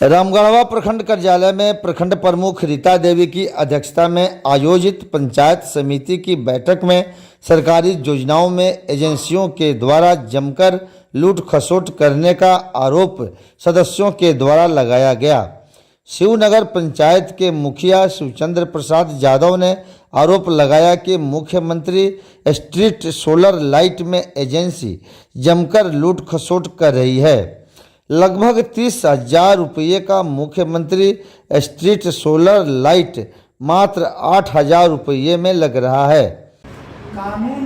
रामगढ़वा प्रखंड कार्यालय में प्रखंड प्रमुख रीता देवी की अध्यक्षता में आयोजित पंचायत समिति की बैठक में सरकारी योजनाओं में एजेंसियों के द्वारा जमकर लूट खसोट करने का आरोप सदस्यों के द्वारा लगाया गया। शिवनगर पंचायत के मुखिया शिवचंद्र प्रसाद यादव ने आरोप लगाया कि मुख्यमंत्री स्ट्रीट सोलर लाइट में एजेंसी जमकर लूट खसोट कर रही है। लगभग 30,000 रुपये का मुख्यमंत्री स्ट्रीट सोलर लाइट मात्र 8,000 रुपये में लग रहा है। कानून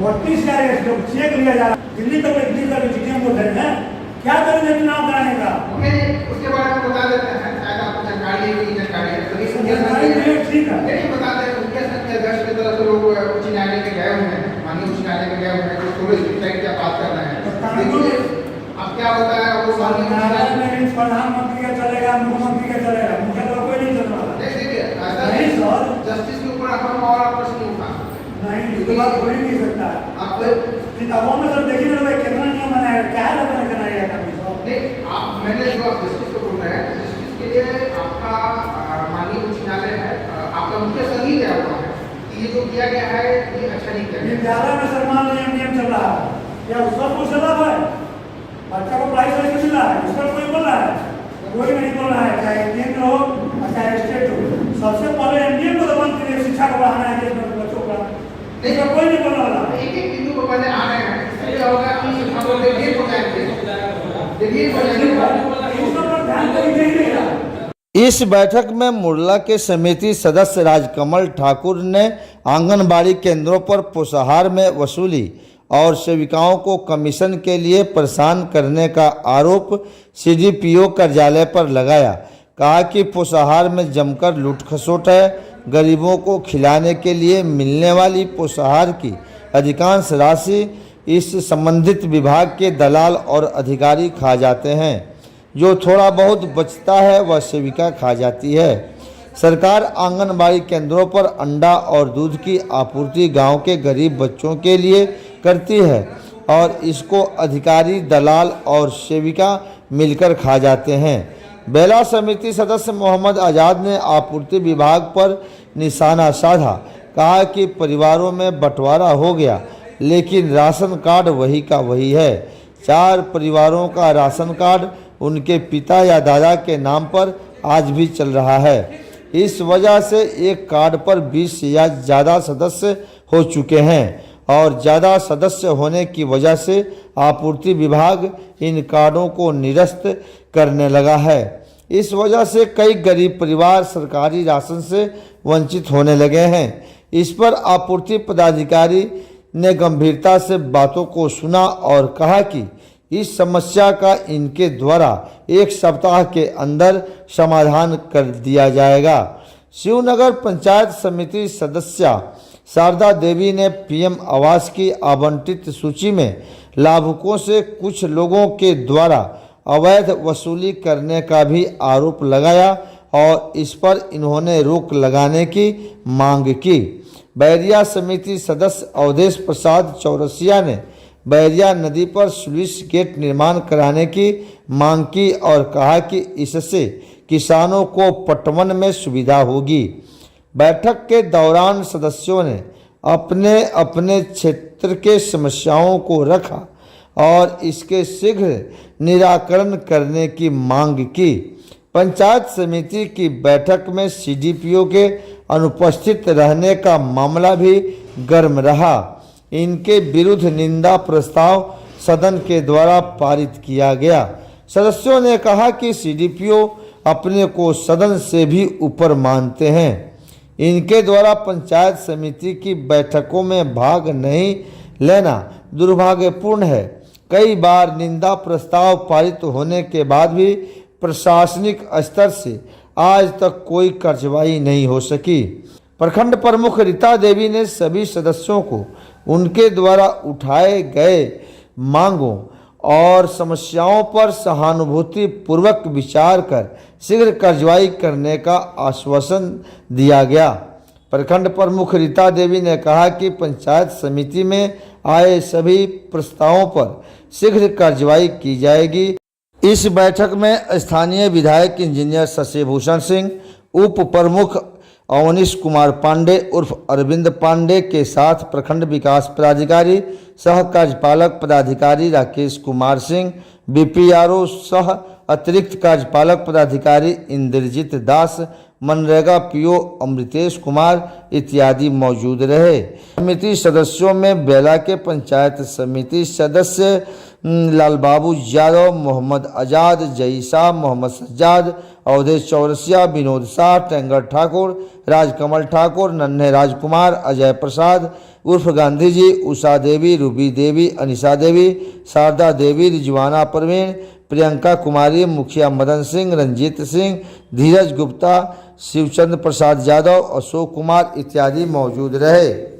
32,000 चेक लिया जा रहा है। दिल्ली तक दिल्ली का जीटीएम को धरे हैं, क्या करेंगे चुनाव कराने का? उसके बारे में बता देते हैं, शायद आपको जानकारी है कि जानकारी है तो इस जानकारी नहीं ठीक है, नहीं बताते हैं। उनके संख्या 10 की तरफ से लोग उच्च न्यायालय में गए हुए हैं, माननीय उच्च न्यायालय में गए हुए हैं, तो सोलर स्ट्रीट लाइट की बात कर रहे हैं। अब क्या होता है वो न्यायालय में प्रधानमंत्री का चलेगा, मुख्यमंत्री का चलेगा, मुख्य तो कोई नहीं चल रहा है। देखिए नहीं सर, जस्टिस के ऊपर हम और प्रश्न उठा नहीं इसके बाद कोई नहीं सकता। आप किताबों में सब देखिए ना कितना नियम बनाया, क्या है लोगों ने बनाया था? नहीं आप मैंने जो आप जस्टिस को बोल रहे हैं, जस्टिस के लिए आपका माननीय उच्च न्यायालय है, आपका मुख्य सही क्या हुआ है कि ये जो किया गया है ये अच्छा नहीं किया। विद्यालय में सम्मान नियम चल रहा है, क्या उस पर कुछ लाभ है? बच्चा को प्राइस कैसे मिला है, उस पर कोई बोल रहा है? कोई नहीं बोल रहा है, चाहे केंद्र हो चाहे स्टेट हो। सबसे पहले एमडीएम को तो बंद करिए, शिक्षा को बढ़ाना है बच्चों का, लेकिन कोई नहीं बोल रहा। एक एक बिंदु पर पहले आ रहे हैं, क्या होगा कि शिक्षा को देखिए हो जाएंगे, देखिए हो जाएंगे, उस पर ध्यान दीजिए। इस बैठक में मुरला के समिति सदस्य राजकमल ठाकुर ने आंगनबाड़ी केंद्रों पर पोषाहार में वसूली और सेविकाओं को कमीशन के लिए परेशान करने का आरोप सीडीपीओ कार्यालय पर लगाया। कहा कि पोषाहार में जमकर लूट खसोट है। गरीबों को खिलाने के लिए मिलने वाली पोषाहार की अधिकांश राशि इस संबंधित विभाग के दलाल और अधिकारी खा जाते हैं। जो थोड़ा बहुत बचता है वह सेविका खा जाती है। सरकार आंगनबाड़ी केंद्रों पर अंडा और दूध की आपूर्ति गांव के गरीब बच्चों के लिए करती है और इसको अधिकारी दलाल और सेविका मिलकर खा जाते हैं। बेला समिति सदस्य मोहम्मद आज़ाद ने आपूर्ति विभाग पर निशाना साधा। कहा कि परिवारों में बंटवारा हो गया लेकिन राशन कार्ड वही का वही है। 4 परिवारों का राशन कार्ड उनके पिता या दादा के नाम पर आज भी चल रहा है। इस वजह से एक कार्ड पर 20 या ज़्यादा सदस्य हो चुके हैं और ज़्यादा सदस्य होने की वजह से आपूर्ति विभाग इन कार्डों को निरस्त करने लगा है। इस वजह से कई गरीब परिवार सरकारी राशन से वंचित होने लगे हैं। इस पर आपूर्ति पदाधिकारी ने गंभीरता से बातों को सुना और कहा कि इस समस्या का इनके द्वारा 1 सप्ताह के अंदर समाधान कर दिया जाएगा। शिवनगर पंचायत समिति सदस्या शारदा देवी ने पीएम आवास की आवंटित सूची में लाभुकों से कुछ लोगों के द्वारा अवैध वसूली करने का भी आरोप लगाया और इस पर इन्होंने रोक लगाने की मांग की। बैरिया समिति सदस्य अवधेश प्रसाद चौरसिया ने बैरिया नदी पर स्लुइस गेट निर्माण कराने की मांग की और कहा कि इससे किसानों को पटवन में सुविधा होगी। बैठक के दौरान सदस्यों ने अपने अपने क्षेत्र के समस्याओं को रखा और इसके शीघ्र निराकरण करने की मांग की। पंचायत समिति की बैठक में सीडीपीओ के अनुपस्थित रहने का मामला भी गर्म रहा। इनके विरुद्ध निंदा प्रस्ताव सदन के द्वारा पारित किया गया। सदस्यों ने कहा कि सीडीपीओ अपने को सदन से भी ऊपर मानते हैं। इनके द्वारा पंचायत समिति की बैठकों में भाग नहीं लेना दुर्भाग्यपूर्ण है। कई बार निंदा प्रस्ताव पारित होने के बाद भी प्रशासनिक स्तर से आज तक कोई कार्रवाई नहीं हो सकी। प्रखंड प्रमुख रीता देवी ने सभी सदस्यों को उनके द्वारा उठाए गए मांगों और समस्याओं पर सहानुभूति पूर्वक विचार कर शीघ्र कार्रवाई करने का आश्वासन दिया गया। प्रखंड प्रमुख रीता देवी ने कहा कि पंचायत समिति में आए सभी प्रस्तावों पर शीघ्र कार्रवाई की जाएगी। इस बैठक में स्थानीय विधायक इंजीनियर शशिभूषण सिंह, उप प्रमुख अवनीश कुमार पांडे उर्फ अरविंद पांडे के साथ प्रखंड विकास पदाधिकारी, सह कार्यपालक पदाधिकारी राकेश कुमार सिंह, बीपीआरओ सह अतिरिक्त कार्यपालक पदाधिकारी इंद्रजीत दास, मनरेगा पीओ अमृतेश कुमार इत्यादि मौजूद रहे। समिति सदस्यों में बेला के पंचायत समिति सदस्य लालबाबू यादव, मोहम्मद आजाद, जई शाह, मोहम्मद सज्जाद, अवधेश चौरसिया, विनोद शाह, टेंगर ठाकुर, राजकमल ठाकुर, नन्हे राजकुमार, अजय प्रसाद उर्फ गांधी जी, उषा देवी, रूबी देवी, अनिशा देवी, शारदा देवी, रिजवाना परवीन, प्रियंका कुमारी, मुखिया मदन सिंह, रंजीत सिंह, धीरज गुप्ता, शिवचंद्र प्रसाद यादव, अशोक कुमार इत्यादि मौजूद रहे।